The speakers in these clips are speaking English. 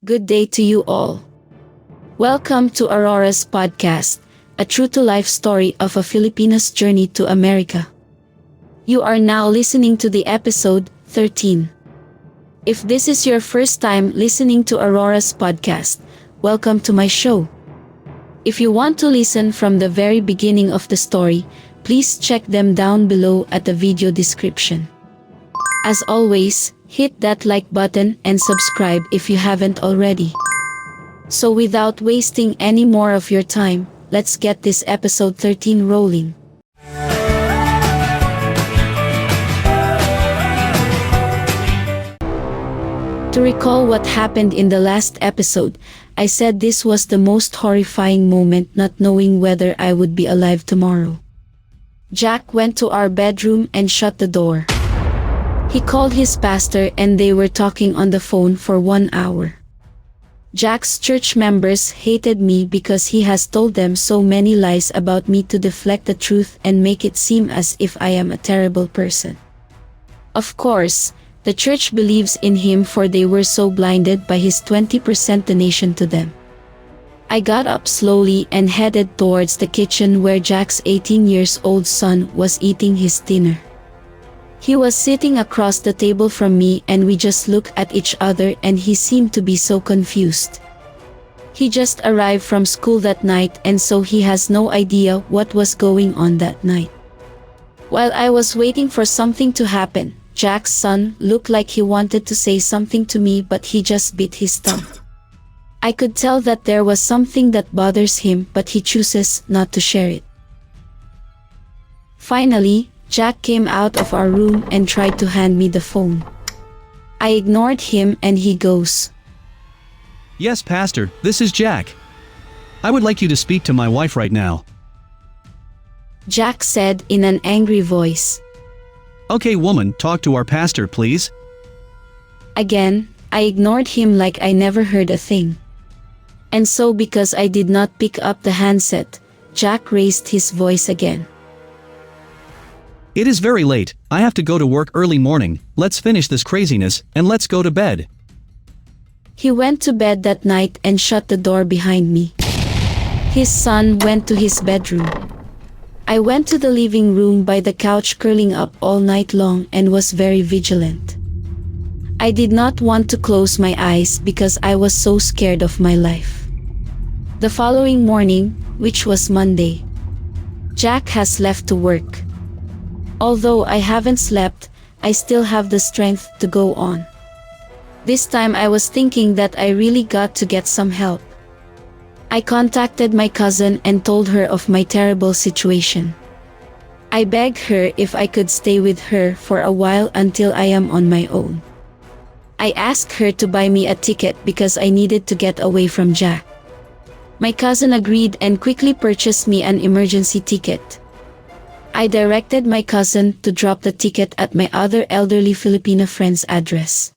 Good day to you all. Welcome to Aurora's podcast, a true-to-life story of a Filipina's journey to America. You are now listening to the episode 13. If this is your first time listening to Aurora's podcast, welcome to my show. If you want to listen from the very beginning of the story, please check them down below at the video description. As always, hit that like button and subscribe if you haven't already. So without wasting any more of your time, let's get this episode 13 rolling. To recall what happened in the last episode, I said this was the most horrifying moment, not knowing whether I would be alive tomorrow. Jack went to our bedroom and shut the door. He called his pastor and they were talking on the phone for 1 hour. Jack's church members hated me because he has told them so many lies about me to deflect the truth and make it seem as if I am a terrible person. Of course, the church believes in him, for they were so blinded by his 20% donation to them. I got up slowly and headed towards the kitchen where Jack's 18-year-old son was eating his dinner. He was sitting across the table from me and we just looked at each other and he seemed to be so confused. He just arrived from school that night and so he has no idea what was going on that night. While I was waiting for something to happen, Jack's son looked like he wanted to say something to me, but he just bit his tongue. I could tell that there was something that bothers him, but he chooses not to share it. Finally, Jack came out of our room and tried to hand me the phone. I ignored him and he goes, "Yes, Pastor, this is Jack. I would like you to speak to my wife right now." Jack said in an angry voice. "Okay, woman, talk to our pastor, please." Again, I ignored him like I never heard a thing. And so because I did not pick up the handset, Jack raised his voice again. "It is very late, I have to go to work early morning, let's finish this craziness, and let's go to bed." He went to bed that night and shut the door behind me. His son went to his bedroom. I went to the living room by the couch, curling up all night long, and was very vigilant. I did not want to close my eyes because I was so scared of my life. The following morning, which was Monday, Jack has left to work. Although I haven't slept, I still have the strength to go on. This time I was thinking that I really got to get some help. I contacted my cousin and told her of my terrible situation. I begged her if I could stay with her for a while until I am on my own. I asked her to buy me a ticket because I needed to get away from Jack. My cousin agreed and quickly purchased me an emergency ticket. I directed my cousin to drop the ticket at my other elderly Filipina friend's address.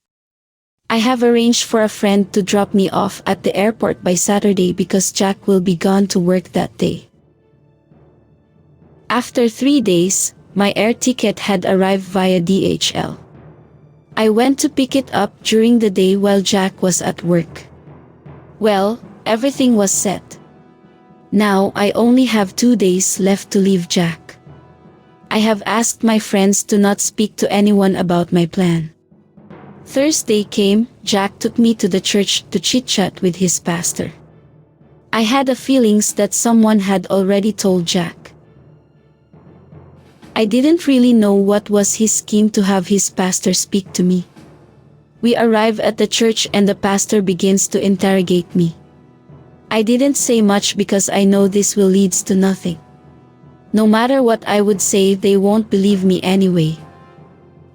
I have arranged for a friend to drop me off at the airport by Saturday because Jack will be gone to work that day. After 3 days, my air ticket had arrived via DHL. I went to pick it up during the day while Jack was at work. Well, everything was set. Now I only have 2 days left to leave Jack. I have asked my friends to not speak to anyone about my plan. Thursday came, Jack took me to the church to chit-chat with his pastor. I had a feelings that someone had already told Jack. I didn't really know what was his scheme to have his pastor speak to me. We arrive at the church and the pastor begins to interrogate me. I didn't say much because I know this will lead to nothing. No matter what I would say, they won't believe me anyway.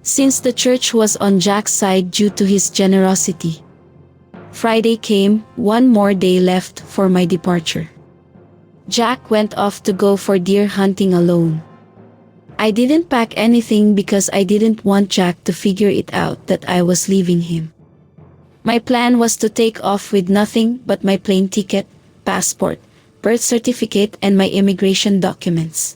Since the church was on Jack's side due to his generosity. Friday came, 1 more day left for my departure. Jack went off to go for deer hunting alone. I didn't pack anything because I didn't want Jack to figure it out that I was leaving him. My plan was to take off with nothing but my plane ticket, passport, birth certificate and my immigration documents.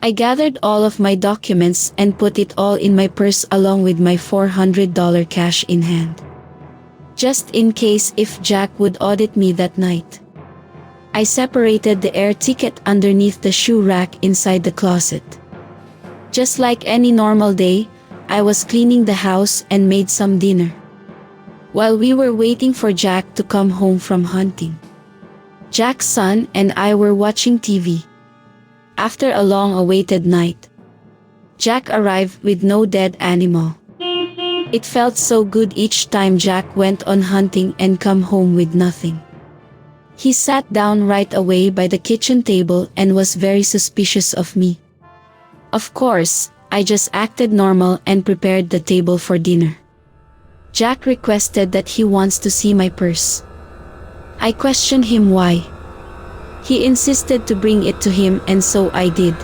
I gathered all of my documents and put it all in my purse along with my $400 cash in hand. just in case if Jack would audit me that night. I separated the air ticket underneath the shoe rack inside the closet. Just like any normal day, I was cleaning the house and made some dinner. While we were waiting for Jack to come home from hunting, Jack's son and I were watching TV. After a long-awaited night, Jack arrived with no dead animal. It felt so good each time Jack went on hunting and come home with nothing. He sat down right away by the kitchen table and was very suspicious of me. Of course, I just acted normal and prepared the table for dinner. Jack requested that he wants to see my purse. I questioned him why. He insisted to bring it to him, and so I did.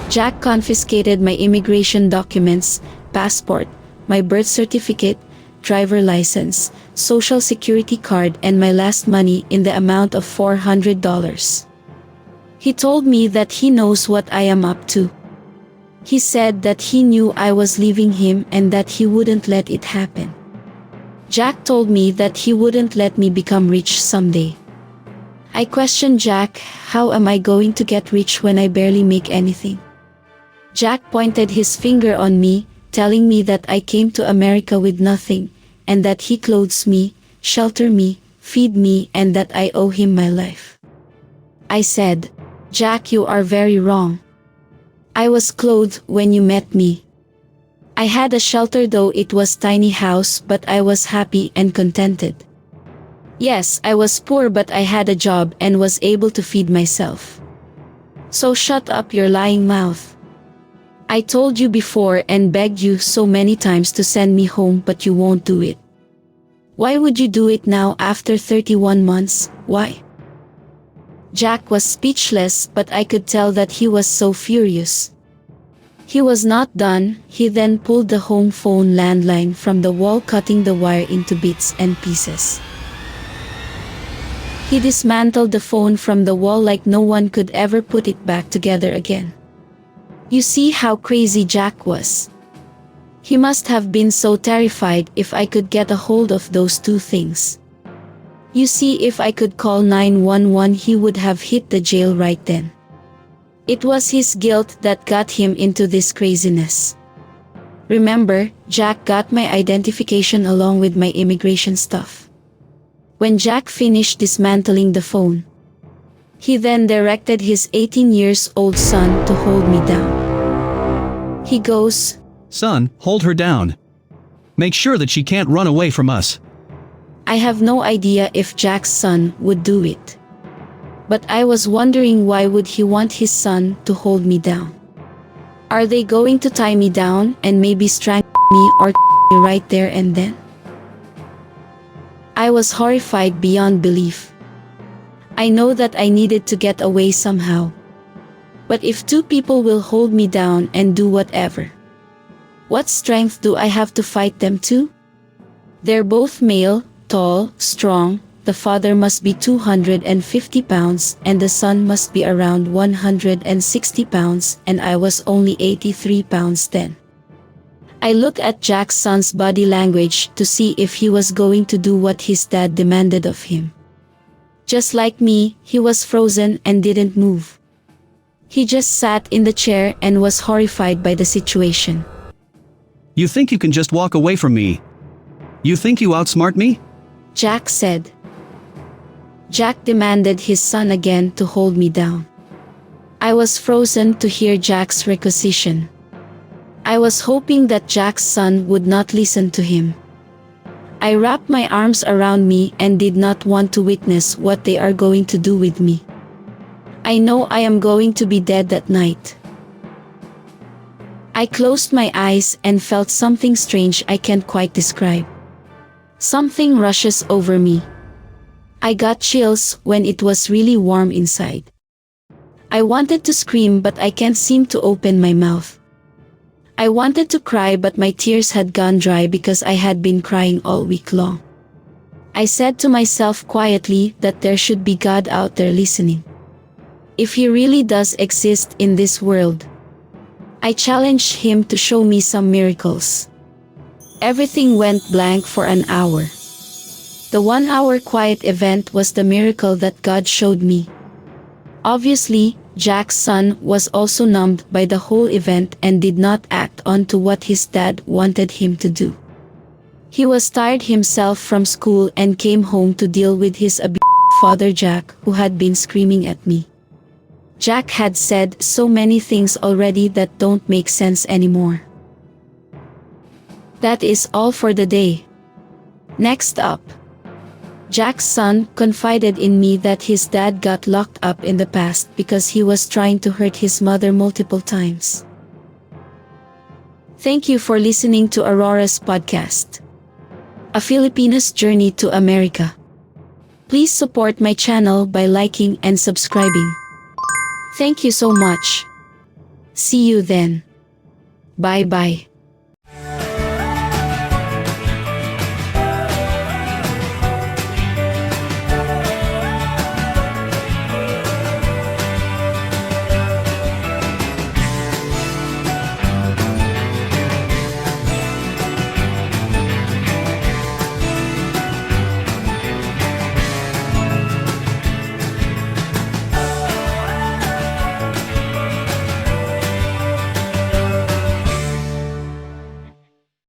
Jack confiscated my immigration documents, passport, my birth certificate, driver license, social security card, and my last money in the amount of $400. He told me that he knows what I am up to. He said that he knew I was leaving him and that he wouldn't let it happen. Jack told me that he wouldn't let me become rich someday. I questioned Jack, how am I going to get rich when I barely make anything? Jack pointed his finger on me, telling me that I came to America with nothing, and that he clothes me, shelter me, feed me, and that I owe him my life. I said, Jack, you are very wrong. I was clothed when you met me. I had a shelter, though it was tiny house, but I was happy and contented. Yes, I was poor, but I had a job and was able to feed myself. So shut up your lying mouth. I told you before and begged you so many times to send me home, but you won't do it. Why would you do it now after 31 months? Why? Jack was speechless, but I could tell that he was so furious. He was not done. He then pulled the home phone landline from the wall, cutting the wire into bits and pieces. He dismantled the phone from the wall like no one could ever put it back together again. You see how crazy Jack was. He must have been so terrified if I could get a hold of those two things. You see, if I could call 911, he would have hit the jail right then. It was his guilt that got him into this craziness. Remember, Jack got my identification along with my immigration stuff. When Jack finished dismantling the phone, he then directed his 18-year-old son to hold me down. He goes, Son, hold her down. Make sure that she can't run away from us. I have no idea if Jack's son would do it. But I was wondering, why would he want his son to hold me down? Are they going to tie me down and maybe strangle me or me right there and then? I was horrified beyond belief. I know that I needed to get away somehow. But if two people will hold me down and do whatever, what strength do I have to fight them too? They're both male, tall, strong. The father must be 250 pounds and the son must be around 160 pounds, and I was only 83 pounds then. I looked at Jack's son's body language to see if he was going to do what his dad demanded of him. Just like me, he was frozen and didn't move. He just sat in the chair and was horrified by the situation. You think you can just walk away from me? You think you outsmart me? Jack said. Jack demanded his son again to hold me down. I was frozen to hear Jack's requisition. I was hoping that Jack's son would not listen to him. I wrapped my arms around me and did not want to witness what they are going to do with me. I know I am going to be dead that night. I closed my eyes and felt something strange I can't quite describe. Something rushes over me. I got chills when it was really warm inside. I wanted to scream, but I can't seem to open my mouth. I wanted to cry, but my tears had gone dry because I had been crying all week long. I said to myself quietly that there should be God out there listening. If He really does exist in this world, I challenged Him to show me some miracles. Everything went blank for an hour. The 1 hour quiet event was the miracle that God showed me. Obviously, Jack's son was also numbed by the whole event and did not act on to what his dad wanted him to do. He was tired himself from school and came home to deal with his abusive father Jack, who had been screaming at me. Jack had said so many things already that don't make sense anymore. That is all for the day. Next up, Jack's son confided in me that his dad got locked up in the past because he was trying to hurt his mother multiple times. Thank you for listening to Aurora's podcast, A Filipina's Journey to America. Please support my channel by liking and subscribing. Thank you so much. See you then. Bye bye.